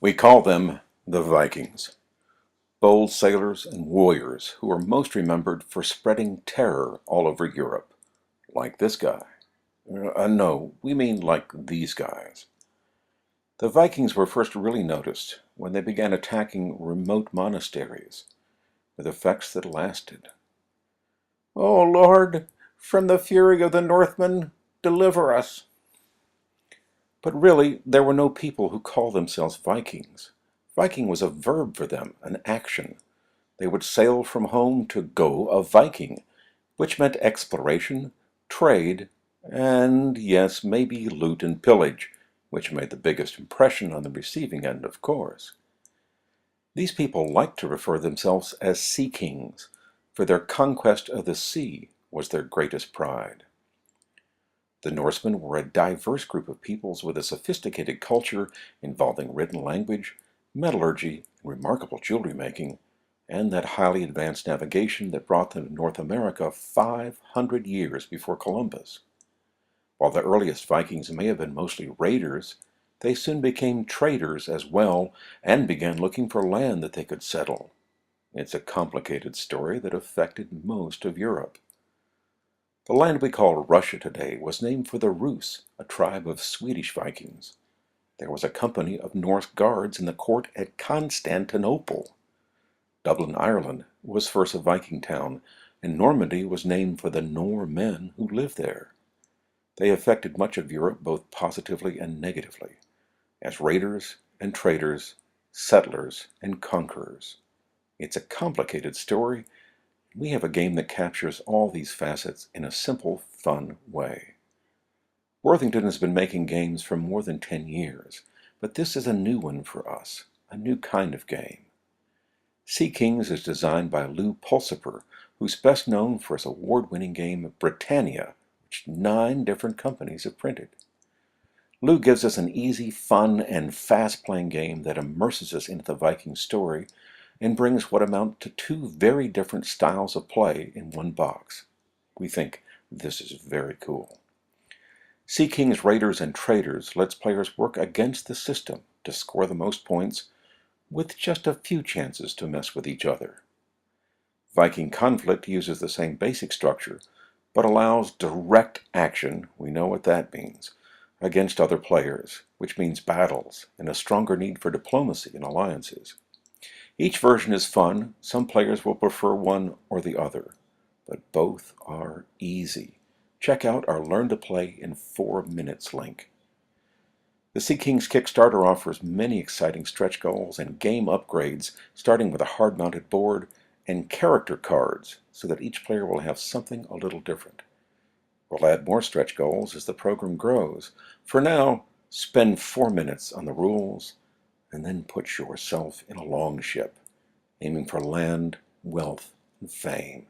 We call them the Vikings, bold sailors and warriors who are most remembered for spreading terror all over Europe, like this guy. No, we mean like these guys. The Vikings were first really noticed when they began attacking remote monasteries, with effects that lasted. "O Lord, from the fury of the Northmen, deliver us." But really, there were no people who called themselves Vikings. Viking was a verb for them, an action. They would sail from home to go a Viking, which meant exploration, trade, and yes, maybe loot and pillage, which made the biggest impression on the receiving end, of course. These people liked to refer themselves as sea kings, for their conquest of the sea was their greatest pride. The Norsemen were a diverse group of peoples with a sophisticated culture involving written language, metallurgy, and remarkable jewelry making, and that highly advanced navigation that brought them to North America 500 years before Columbus. While the earliest Vikings may have been mostly raiders, they soon became traders as well and began looking for land that they could settle. It's a complicated story that affected most of Europe. The land we call Russia today was named for the Rus, a tribe of Swedish Vikings. There was a company of Norse guards in the court at Constantinople. Dublin, Ireland was first a Viking town, and Normandy was named for the Nore-men who lived there. They affected much of Europe both positively and negatively, as raiders and traders, settlers and conquerors. It's a complicated story. We have a game that captures all these facets in a simple, fun way. Worthington has been making games for more than 10 years, but this is a new one for us, a new kind of game. Sea Kings is designed by Lou Pulsiper, who's best known for his award-winning game Britannia, which 9 different companies have printed. Lou gives us an easy, fun, and fast-playing game that immerses us into the Viking story and brings what amount to 2 very different styles of play in one box. We think this is very cool. Sea Kings Raiders and Traders lets players work against the system to score the most points with just a few chances to mess with each other. Viking Conflict uses the same basic structure, but allows direct action, we know what that means, against other players, which means battles and a stronger need for diplomacy and alliances. Each version is fun. Some players will prefer one or the other, but both are easy. Check out our Learn to Play in 4 minutes link. The Sea Kings Kickstarter offers many exciting stretch goals and game upgrades, starting with a hard-mounted board and character cards, so that each player will have something a little different. We'll add more stretch goals as the program grows. For now, spend 4 minutes on the rules, and then put yourself in a longship, aiming for land, wealth, and fame.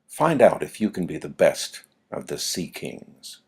Find out if you can be the best of the Sea Kings.